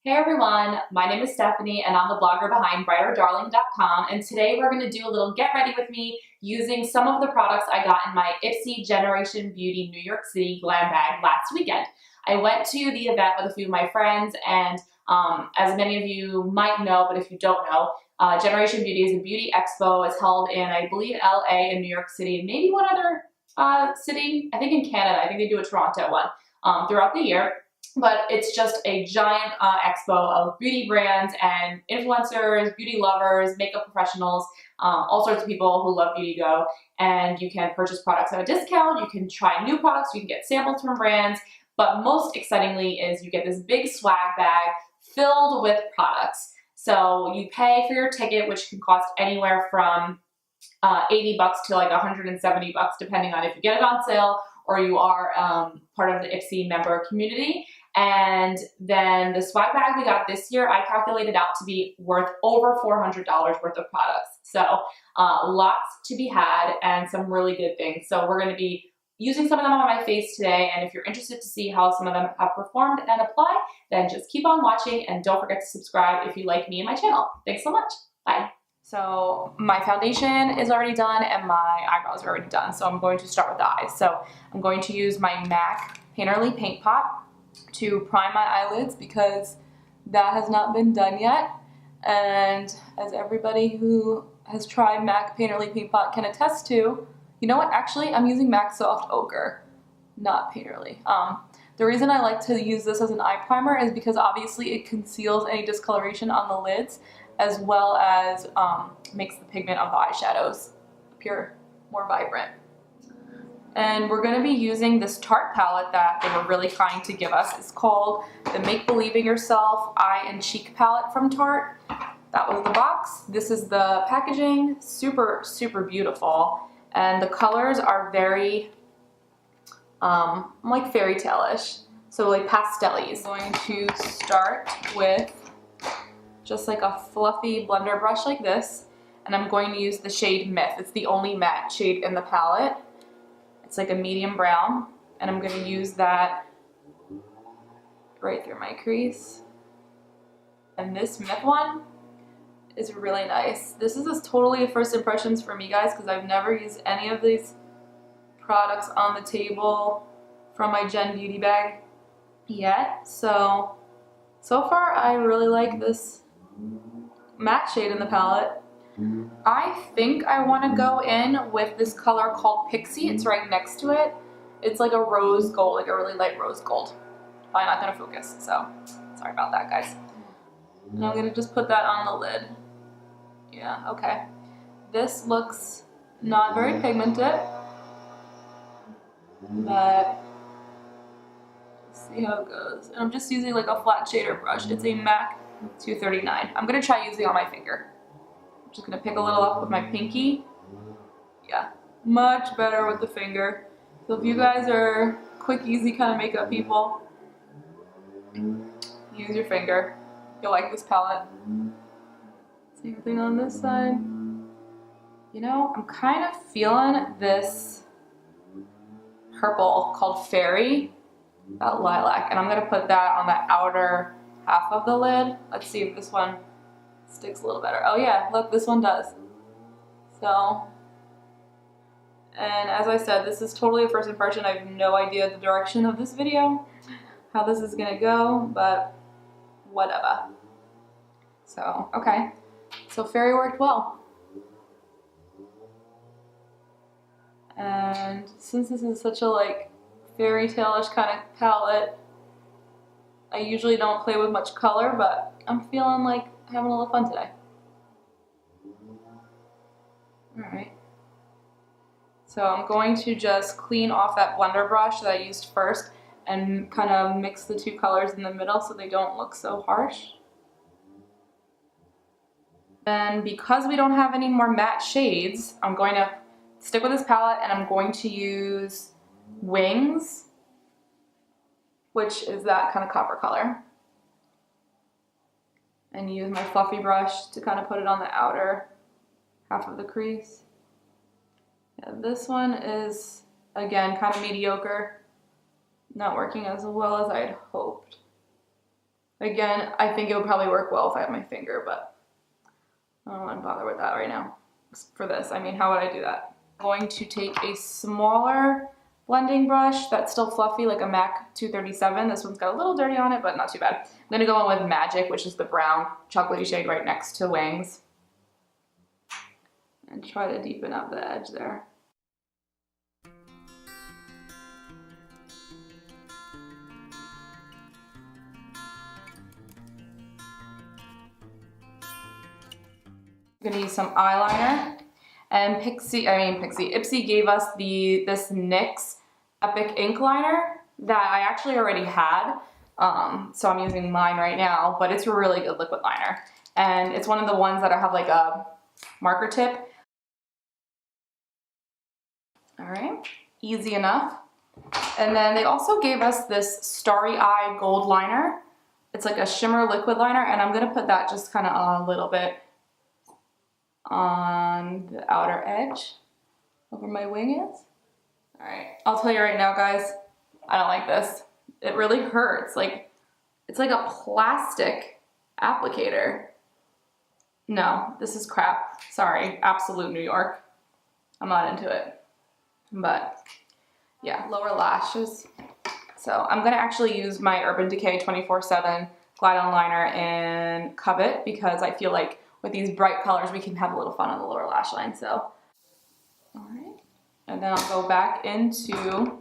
Hey everyone, my name is Stephanie and I'm the blogger behind brighterdarling.com, and today we're going to do a little get ready with me using some of the products I got in my Ipsy Generation Beauty New York City glam bag last weekend. I went to the event with a few of my friends, and as many of you might know, but if you don't know, Generation Beauty is a beauty expo. It's held in, I believe, LA and New York City, and maybe one other city, I think in Canada. I think they do a Toronto one throughout the year. But it's just a giant expo of beauty brands and influencers, beauty lovers, makeup professionals, all sorts of people who love beauty go. And you can purchase products at a discount, you can try new products, you can get samples from brands, but most excitingly is you get this big swag bag filled with products. So you pay for your ticket, which can cost anywhere from 80 bucks to like 170 bucks, depending on if you get it on sale or you are part of the Ipsy member community. And then the swag bag we got this year, I calculated out to be worth over $400 worth of products. So lots to be had and some really good things. So we're going to be using some of them on my face today. And if you're interested to see how some of them have performed and apply, then just keep on watching and don't forget to subscribe if you like me and my channel. Thanks so much. Bye. So my foundation is already done and my eyebrows are already done. So I'm going to start with the eyes. So I'm going to use my MAC Painterly Paint Pot to prime my eyelids because that has not been done yet. And as everybody who has tried MAC Painterly Paint Pot can attest to, you know what, actually I'm using MAC Soft Ochre, not Painterly. The reason I like to use this as an eye primer is because obviously it conceals any discoloration on the lids, as well as makes the pigment of the eyeshadows appear more vibrant. And we're going to be using this Tarte palette that they were really kind to give us. It's called the Make Believe in Yourself Eye and Cheek palette from Tarte. That was the box. This is the packaging. Super, super beautiful. And the colors are very like fairy tale-ish. So like pastel-y. I'm going to start with just like a fluffy blender brush like this. And I'm going to use the shade Myth. It's the only matte shade in the palette. It's like a medium brown, and I'm going to use that right through my crease. And this Myth one is really nice. This is totally a first impressions for me, guys, because I've never used any of these products on the table from my Gen Beauty bag yet. So far I really like this matte shade in the palette. I think I want to go in with this color called Pixie. It's right next to it. It's like a rose gold, like a really light rose gold. Probably not going to focus, so sorry about that, guys. And I'm going to just put that on the lid. Yeah, okay. This looks not very pigmented, but let's see how it goes. And I'm just using like a flat shader brush. It's a MAC 239. I'm going to try using it on my finger. Just gonna pick a little up with my pinky. Yeah, much better with the finger. So if you guys are quick, easy kind of makeup people, use your finger. You'll like this palette. Same thing on this side. You know, I'm kind of feeling this purple called Fairy, that lilac, and I'm gonna put that on the outer half of the lid. Let's see if this one sticks a little better. Oh yeah, look, this one does. So, and as I said, this is totally a first impression. I have no idea the direction of this video, how this is gonna go, but whatever. So, okay. So Fairy worked well. And since this is such a like fairy tale-ish kind of palette, I usually don't play with much color, but I'm feeling like having a little fun today. Alright. So I'm going to just clean off that blender brush that I used first and kind of mix the two colors in the middle so they don't look so harsh. And because we don't have any more matte shades, I'm going to stick with this palette and I'm going to use Wings, which is that kind of copper color. And use my fluffy brush to kind of put it on the outer half of the crease. Yeah, this one is, again, kind of mediocre. Not working as well as I had hoped. Again, I think it would probably work well if I had my finger, but I don't want to bother with that right now. For this, I mean, how would I do that? I'm going to take a smaller blending brush that's still fluffy, like a MAC 237. This one's got a little dirty on it, but not too bad. I'm gonna go in with Magic, which is the brown chocolatey shade right next to Wings, and try to deepen up the edge there. I'm gonna use some eyeliner, and Ipsy gave us this NYX Epic Ink Liner that I actually already had, so I'm using mine right now, but it's a really good liquid liner, and it's one of the ones that I have like a marker tip. All right, easy enough. And then they also gave us this Starry Eye Gold Liner. It's like a shimmer liquid liner, and I'm gonna put that just kind of a little bit on the outer edge of where my wing is. All right, I'll tell you right now, guys, I don't like this. It really hurts. Like, it's like a plastic applicator. No, this is crap. Sorry, absolute New York. I'm not into it. But yeah, lower lashes. So I'm gonna actually use my Urban Decay 24/7 Glide On Liner in Covet, because I feel like with these bright colors, we can have a little fun on the lower lash line, so. All right, and then I'll go back into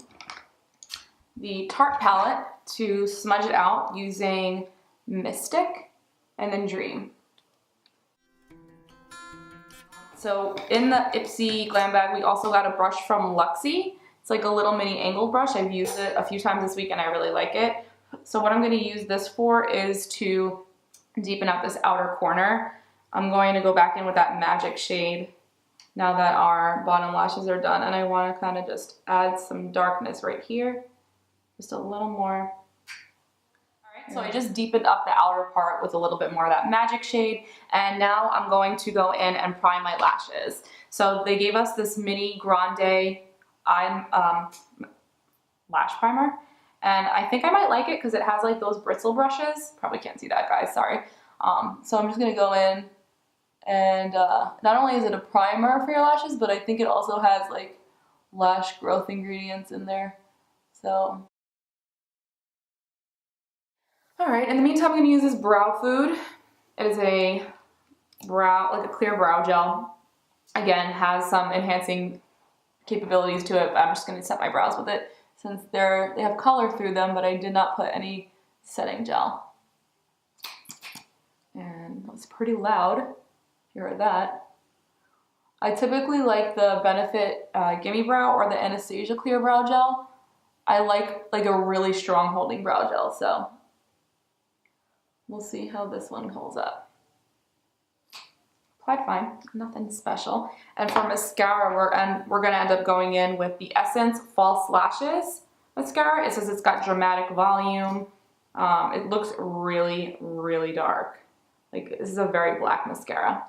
the Tarte palette to smudge it out using Mystic and then Dream. So in the Ipsy Glam Bag, we also got a brush from Luxie. It's like a little mini angled brush. I've used it a few times this week and I really like it. So what I'm gonna use this for is to deepen up this outer corner. I'm going to go back in with that Magic shade now that our bottom lashes are done, and I want to kind of just add some darkness right here, just a little more. All right, so I just deepened up the outer part with a little bit more of that Magic shade, and now I'm going to go in and prime my lashes. So they gave us this mini Grande lash primer, and I think I might like it because it has like those bristle brushes. Probably can't see that, guys, sorry. So I'm just gonna go in, and not only is it a primer for your lashes, but I think it also has like lash growth ingredients in there. So, all right, in the meantime, I'm gonna use this Brow Food. It is a like a clear brow gel. Again, has some enhancing capabilities to it, but I'm just gonna set my brows with it since they have color through them, but I did not put any setting gel. And it's pretty loud. You heard that. I typically like the Benefit Gimme Brow or the Anastasia Clear Brow Gel. I like a really strong holding brow gel, so we'll see how this one holds up. Applied fine, nothing special. And for mascara, we're gonna end up going in with the Essence False Lashes mascara. It says it's got dramatic volume. It looks really, really dark. Like, this is a very black mascara.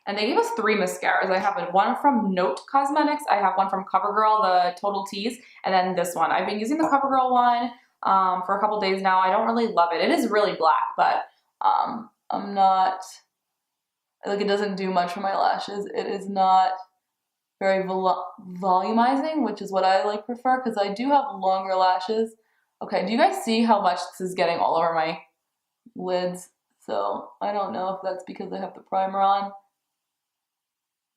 And they gave us 3 mascaras. I have one from Note Cosmetics, I have one from CoverGirl, the Total Tease, and then this one. I've been using the CoverGirl one for a couple days now. I don't really love it. It is really black, but I'm not, like, it doesn't do much for my lashes. It is not very volumizing, which is what I prefer, because I do have longer lashes. Okay, do you guys see how much this is getting all over my lids? So I don't know if that's because I have the primer on,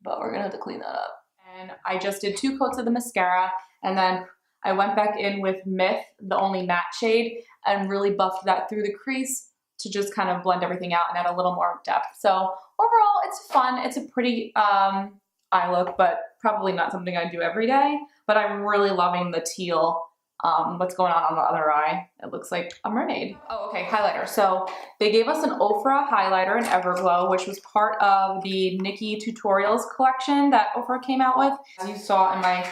but we're gonna have to clean that up. And I just did 2 coats of the mascara, and then I went back in with Myth, the only matte shade, and really buffed that through the crease to just kind of blend everything out and add a little more depth. So overall, it's fun. It's a pretty eye look, but probably not something I do every day. But I'm really loving the teal. What's going on the other eye. It looks like a mermaid. Oh, okay, highlighter. So they gave us an Ofra Highlighter in Everglow, which was part of the Nikki Tutorials collection that Ofra came out with. As you saw in my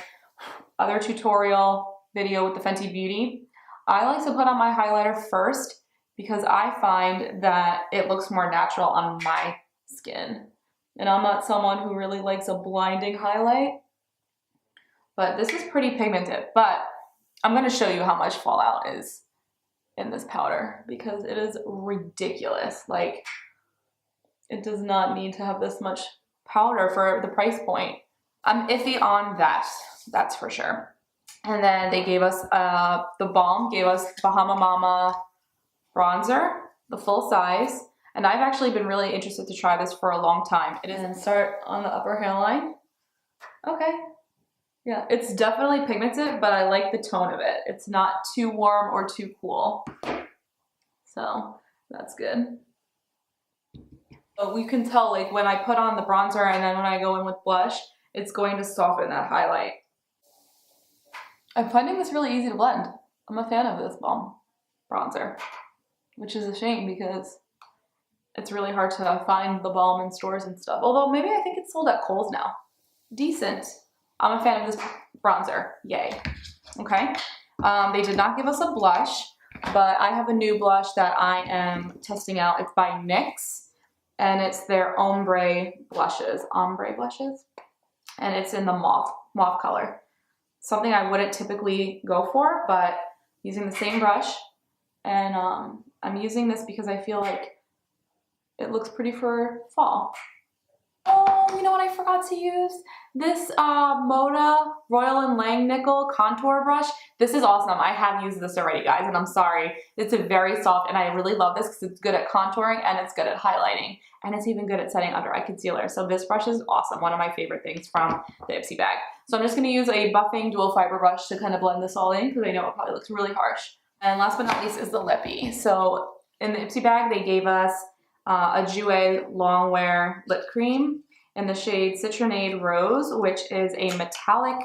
other tutorial video with the Fenty Beauty, I like to put on my highlighter first because I find that it looks more natural on my skin. And I'm not someone who really likes a blinding highlight, but this is pretty pigmented. But I'm going to show you how much fallout is in this powder because it is ridiculous. Like, it does not need to have this much powder for the price point. I'm iffy on that, that's for sure. And then they gave us, the Balm gave us Bahama Mama bronzer, the full size. And I've actually been really interested to try this for a long time. It is, and start on the upper hairline. Okay. Yeah, it's definitely pigmented, but I like the tone of it. It's not too warm or too cool. So that's good. But we can tell, like, when I put on the bronzer and then when I go in with blush, it's going to soften that highlight. I'm finding this really easy to blend. I'm a fan of this Balm Bronzer, which is a shame because it's really hard to find the balm in stores and stuff. Although maybe I think it's sold at Kohl's now. Decent. I'm a fan of this bronzer. Yay. Okay. They did not give us a blush, but I have a new blush that I am testing out. It's by NYX, and it's their ombre blushes. Ombre blushes. And it's in the mauve color. Something I wouldn't typically go for, but using the same brush. And I'm using this because I feel like it looks pretty for fall. Oh, you know what I forgot to use? This Moda Royal & Langnickel contour brush. This is awesome. I have used this already, guys, and I'm sorry. It's a very soft, and I really love this because it's good at contouring and it's good at highlighting. And it's even good at setting under eye concealer. So this brush is awesome. One of my favorite things from the Ipsy bag. So I'm just going to use a buffing dual fiber brush to kind of blend this all in because I know it probably looks really harsh. And last but not least is the lippy. So in the Ipsy bag, they gave us a Jouer Longwear lip cream in the shade Citronade Rose, which is a metallic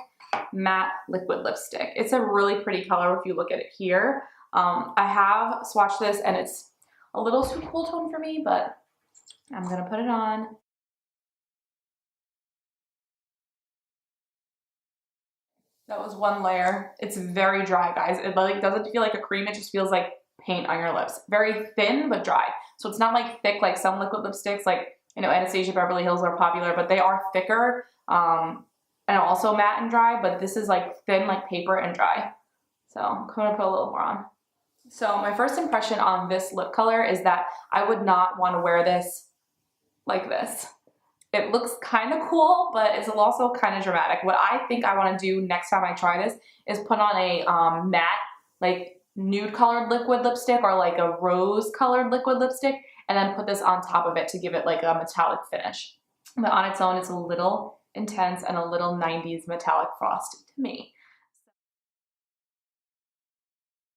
matte liquid lipstick. It's a really pretty color if you look at it here. I have swatched this and it's a little too cool tone for me, but I'm gonna put it on. That was one layer. It's very dry, guys. It like doesn't feel like a cream, it just feels like paint on your lips. Very thin, but dry. So it's not like thick like some liquid lipsticks, like, you know, Anastasia Beverly Hills are popular, but they are thicker and also matte and dry, but this is like thin like paper and dry. So I'm gonna put a little more on. So my first impression on this lip color is that I would not want to wear this like this. It looks kind of cool, but it's also kind of dramatic. What I think I want to do next time I try this is put on a matte, like nude colored liquid lipstick or like a rose colored liquid lipstick, and then put this on top of it to give it like a metallic finish. But on its own, it's a little intense and a little 90s metallic frost to me.